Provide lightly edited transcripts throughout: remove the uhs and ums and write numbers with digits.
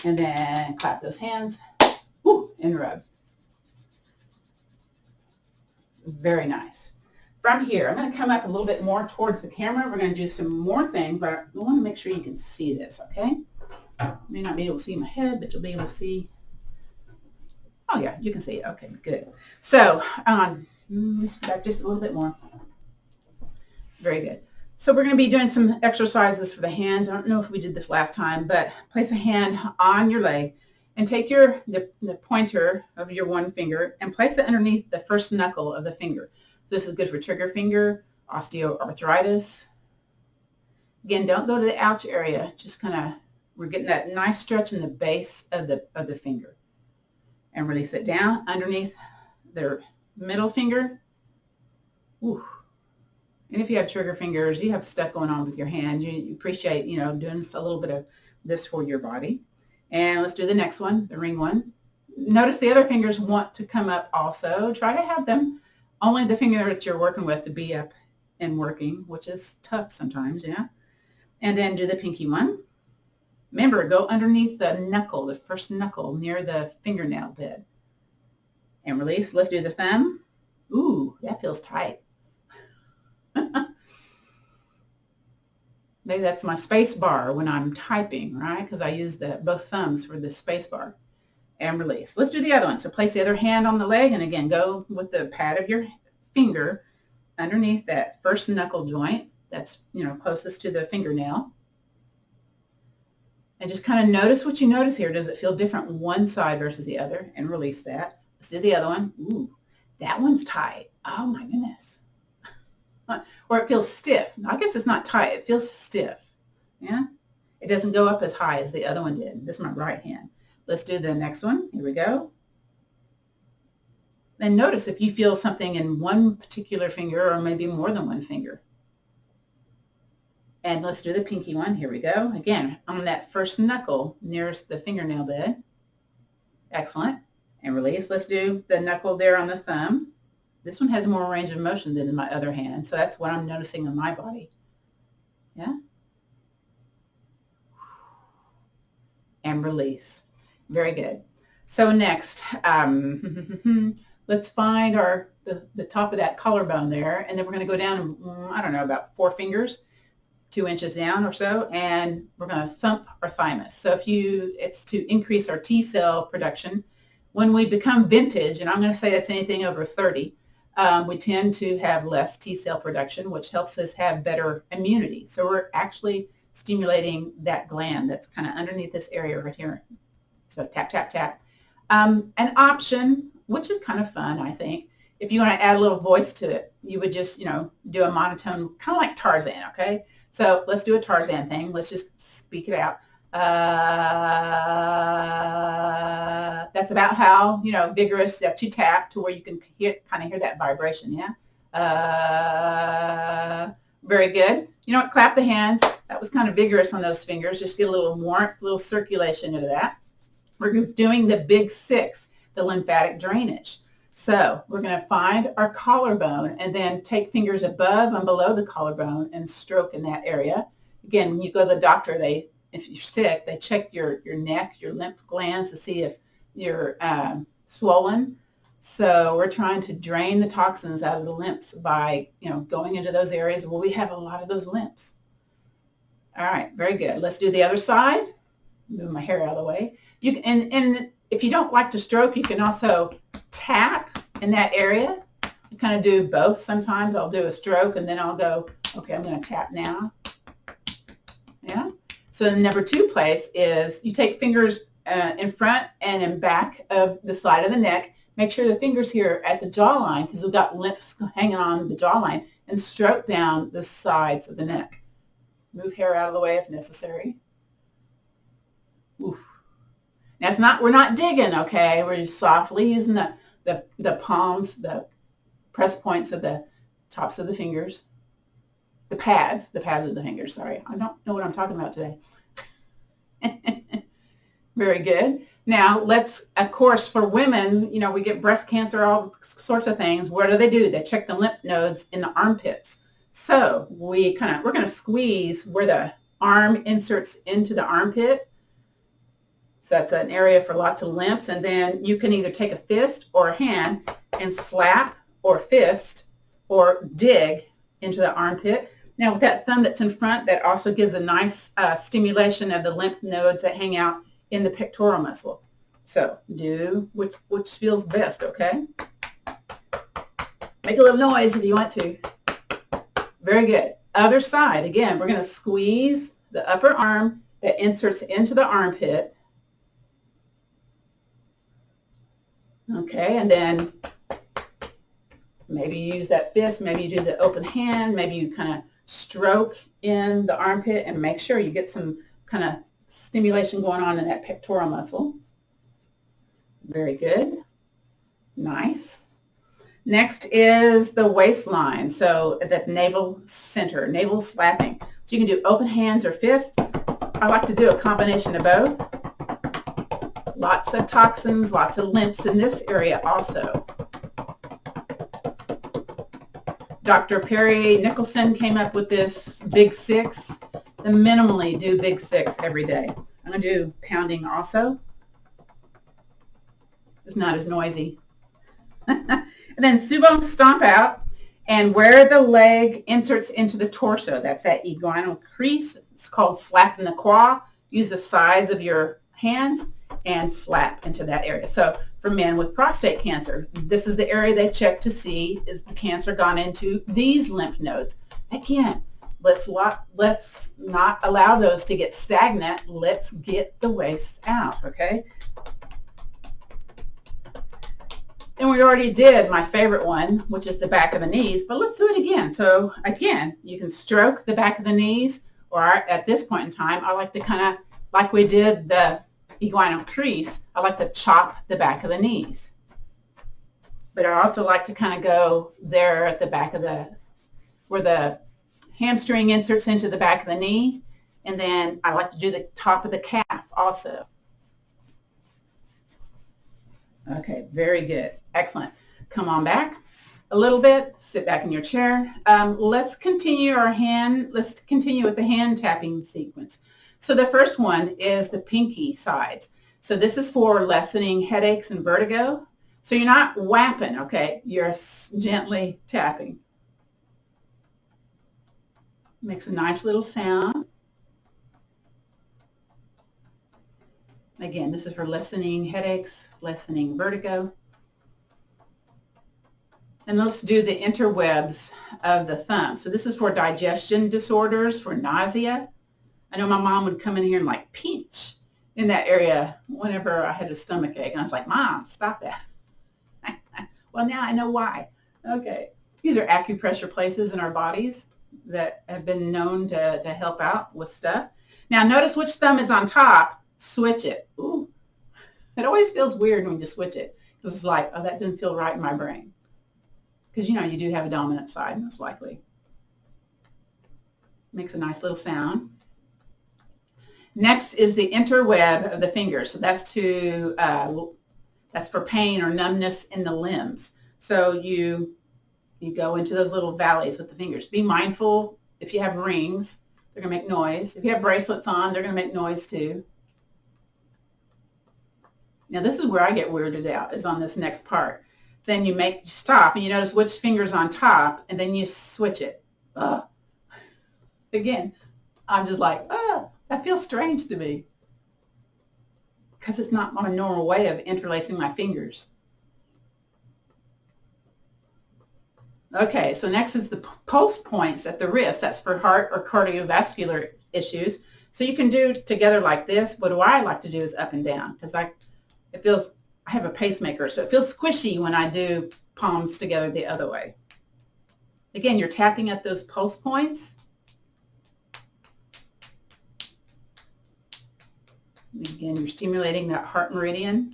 And then clap those hands. Woo, and rub. Very nice. From here, I'm going to come up a little bit more towards the camera. We're going to do some more things, but I want to make sure you can see this, okay? You may not be able to see my head, but you'll be able to see. Oh, yeah, you can see it. Okay, good. So, let's go back just a little bit more. Very good. So we're going to be doing some exercises for the hands. I don't know if we did this last time, but place a hand on your leg and take the pointer of your one finger and place it underneath the first knuckle of the finger. This is good for trigger finger, osteoarthritis. Again, don't go to the ouch area. Just kind of, we're getting that nice stretch in the base of the finger. And release it down underneath their middle finger. Ooh. And if you have trigger fingers, you have stuff going on with your hands, you appreciate, doing a little bit of this for your body. And let's do the next one, the ring one. Notice the other fingers want to come up also. Try to have them, only the finger that you're working with, to be up and working, which is tough sometimes, yeah. And then do the pinky one. Remember, go underneath the knuckle, the first knuckle near the fingernail bed. And release. Let's do the thumb. Ooh, that feels tight. Maybe that's my space bar when I'm typing, right? Because I use both thumbs for the space bar. And release. Let's do the other one. So place the other hand on the leg, and again, go with the pad of your finger underneath that first knuckle joint that's, closest to the fingernail. And just kind of notice what you notice here. Does it feel different one side versus the other? And release that. Let's do the other one. Ooh, that one's tight. Oh my goodness. Or it feels stiff. I guess it's not tight. It feels stiff. Yeah? It doesn't go up as high as the other one did. This is my right hand. Let's do the next one. Here we go. Then notice if you feel something in one particular finger or maybe more than one finger. And let's do the pinky one. Here we go. Again, on that first knuckle nearest the fingernail bed. Excellent. And release. Let's do the knuckle there on the thumb. This one has more range of motion than in my other hand, so that's what I'm noticing on my body. Yeah? And release. Very good. So next, let's find the top of that collarbone there, and then we're going to go down, I don't know, about 4 fingers, 2 inches down or so, and we're going to thump our thymus. So it's to increase our T cell production. When we become vintage, and I'm going to say that's anything over 30, we tend to have less T cell production, which helps us have better immunity. So we're actually stimulating that gland that's kind of underneath this area right here. So tap, tap, tap. An option, which is kind of fun, I think, if you want to add a little voice to it, you would just, do a monotone, kind of like Tarzan, okay? So let's do a Tarzan thing. Let's just speak it out. That's about how, vigorous that you tap to where you can kind of hear that vibration, yeah? Very good. You know what? Clap the hands. That was kind of vigorous on those fingers. Just get a little warmth, a little circulation into that. We're doing the big 6, the lymphatic drainage. So we're going to find our collarbone and then take fingers above and below the collarbone and stroke in that area. Again, when you go to the doctor, if you're sick, they check your neck, your lymph glands to see if you're swollen. So we're trying to drain the toxins out of the lymphs by, going into those areas where we have a lot of those lymphs. All right, very good. Let's do the other side. Move my hair out of the way. And if you don't like to stroke, you can also tap in that area. I kind of do both. Sometimes I'll do a stroke and then I'll go, okay, I'm going to tap now. Yeah. So the number 2 place is you take fingers in front and in back of the side of the neck. Make sure the fingers here at the jawline, because we've got lymphs hanging on the jawline, and stroke down the sides of the neck. Move hair out of the way if necessary. Oof. Now we're not digging, okay? We're just softly using the palms, the press points of the tops of the fingers. The pads of the fingers, sorry. I don't know what I'm talking about today. Very good. Now let's, of course, for women, we get breast cancer, all sorts of things. What do? They check the lymph nodes in the armpits. So we're going to squeeze where the arm inserts into the armpit. So that's an area for lots of lymphs. And then you can either take a fist or a hand and slap or fist or dig into the armpit. Now with that thumb that's in front, that also gives a nice stimulation of the lymph nodes that hang out in the pectoral muscle. So do which feels best, okay? Make a little noise if you want to. Very good. Other side. Again, we're going to squeeze the upper arm that inserts into the armpit. Okay, and then maybe you use that fist, maybe you do the open hand, maybe you kind of stroke in the armpit and make sure you get some kind of stimulation going on in that pectoral muscle. Very good. Nice. Next is the waistline. So at that navel center, navel slapping. So you can do open hands or fists. I like to do a combination of both. Lots of toxins, lots of lymphs in this area also. Dr. Perry Nicholson came up with this big six. And minimally do big six every day. I'm going to do pounding also. It's not as noisy. And then sumo stomp out, and where the leg inserts into the torso, that's that inguinal crease. It's called slapping the quad. Use the size of your hands and slap into that area. So for men with prostate cancer, this is the area they check to see is the cancer gone into these lymph nodes. Again, let's not allow those to get stagnant. Let's get the waste out, okay? And we already did my favorite one, which is the back of the knees, but let's do it again. So again, you can stroke the back of the knees, or at this point in time, I like to kind of, like we did the inguinal crease, I like to chop the back of the knees. But I also like to kind of go there at the back of where the hamstring inserts into the back of the knee, and then I like to do the top of the calf also. Okay, very good. Excellent. Come on back a little bit. Sit back in your chair. Let's continue with the hand tapping sequence. So the first one is the pinky sides. So this is for lessening headaches and vertigo. So you're not whapping, okay? You're gently tapping. Makes a nice little sound. Again, this is for lessening headaches, lessening vertigo. And let's do the interwebs of the thumb. So this is for digestion disorders, for nausea. I know my mom would come in here and like pinch in that area whenever I had a stomach ache. And I was like, Mom, stop that. Well, now I know why. Okay. These are acupressure places in our bodies that have been known to help out with stuff. Now notice which thumb is on top. Switch it. Ooh, it always feels weird when you switch it because it's like, oh, that didn't feel right in my brain. Because, you know, you do have a dominant side, most likely. Makes a nice little sound. Next is the interweb of the fingers. So that's for pain or numbness in the limbs. So you go into those little valleys with the fingers. Be mindful if you have rings, they're going to make noise. If you have bracelets on, they're going to make noise too. Now this is where I get weirded out, is on this next part. Then you stop and you notice which finger's on top, and then you switch it. Again, I'm just like, that feels strange to me. Because it's not my normal way of interlacing my fingers. Okay, so next is the pulse points at the wrist. That's for heart or cardiovascular issues. So you can do together like this, but what I like to do is up and down because I have a pacemaker, so it feels squishy when I do palms together the other way. Again, you're tapping at those pulse points. Again, you're stimulating that heart meridian.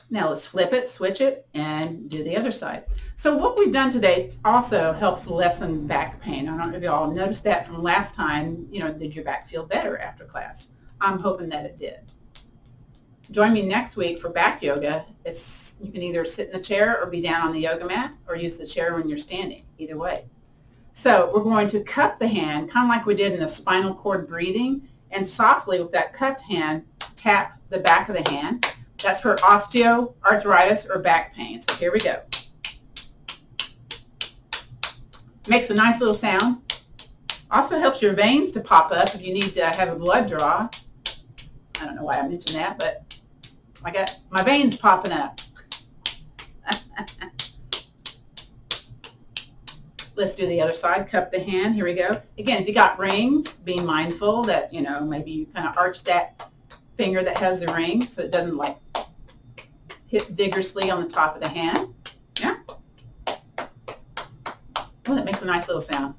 Now let's flip it, switch it, and do the other side. So what we've done today also helps lessen back pain. I don't know if you all noticed that from last time. You know, did your back feel better after class? I'm hoping that it did. Join me next week for back yoga. You can either sit in the chair or be down on the yoga mat or use the chair when you're standing, either way. So we're going to cup the hand, kind of like we did in the spinal cord breathing, and softly with that cupped hand, tap the back of the hand. That's for osteoarthritis or back pain. So here we go. Makes a nice little sound. Also helps your veins to pop up if you need to have a blood draw. I don't know why I mentioned that, but I got my veins popping up. Let's do the other side. Cup the hand. Here we go. Again, if you got rings, be mindful that, you know, maybe you kind of arch that finger that has the ring so it doesn't like hit vigorously on the top of the hand. Yeah. Oh, that makes a nice little sound.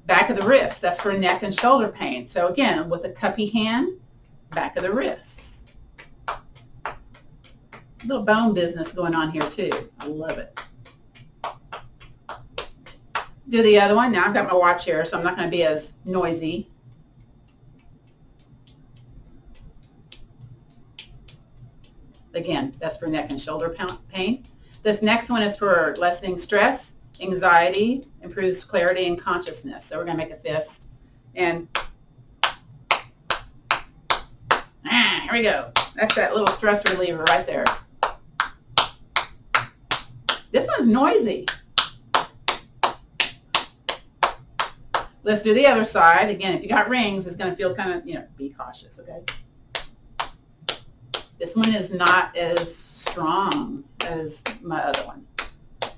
Back of the wrist. That's for neck and shoulder pain. So again, with a cuppy hand, back of the wrists. A little bone business going on here too. I love it. Do the other one. Now I've got my watch here, so I'm not going to be as noisy. Again, that's for neck and shoulder pain. This next one is for lessening stress, anxiety, improves clarity and consciousness. So we're going to make a fist. And here we go. That's that little stress reliever right there. This one's noisy. Let's do the other side. Again, if you got rings, it's going to feel kind of, you know, be cautious, okay? This one is not as strong as my other one.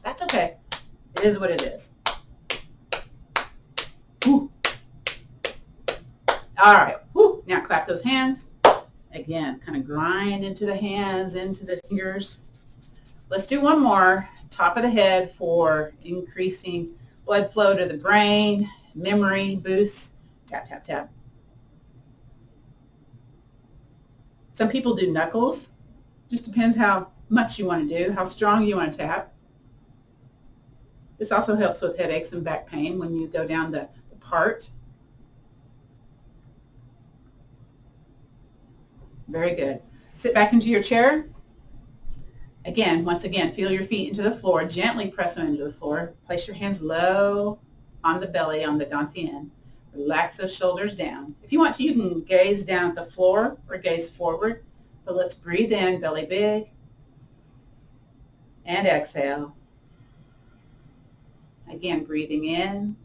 That's okay. It is what it is. Woo. All right. Woo. Now clap those hands. Again, kind of grind into the hands, into the fingers. Let's do one more. Top of the head for increasing blood flow to the brain, memory boost. Tap, tap, tap. Some people do knuckles. Just depends how much you want to do, how strong you want to tap. This also helps with headaches and back pain when you go down the part. Very good. Sit back into your chair. Again, once again, feel your feet into the floor. Gently press them into the floor. Place your hands low on the belly, on the dantian. Relax those shoulders down. If you want to, you can gaze down at the floor or gaze forward. But let's breathe in, belly big. And exhale. Again, breathing in.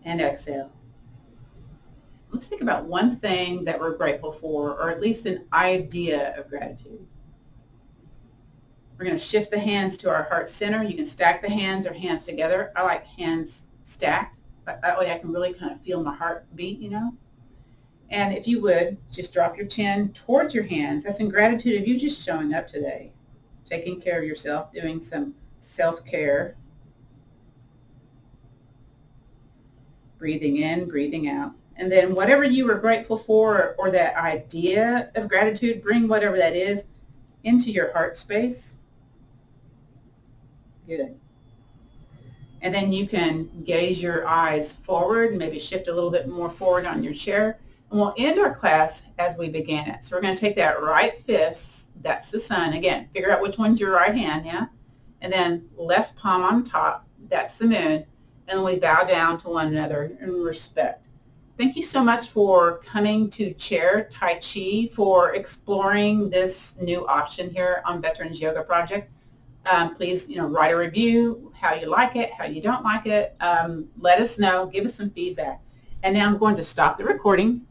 And exhale. Let's think about one thing that we're grateful for, or at least an idea of gratitude. We're going to shift the hands to our heart center. You can stack the hands or hands together. I like hands stacked. That way I can really kind of feel my heart beat, you know. And if you would, just drop your chin towards your hands. That's in gratitude of you just showing up today, taking care of yourself, doing some self-care. Breathing in, breathing out. And then whatever you were grateful for or that idea of gratitude, bring whatever that is into your heart space. Good. And then you can gaze your eyes forward, maybe shift a little bit more forward on your chair. And we'll end our class as we began it. So we're going to take that right fist, that's the sun. Again, figure out which one's your right hand, yeah? And then left palm on top, that's the moon. And then we bow down to one another in respect. Thank you so much for coming to Chair Tai Chi, for exploring this new option here on Veterans Yoga Project. Please, write a review, how you like it, how you don't like it. Let us know. Give us some feedback. And now I'm going to stop the recording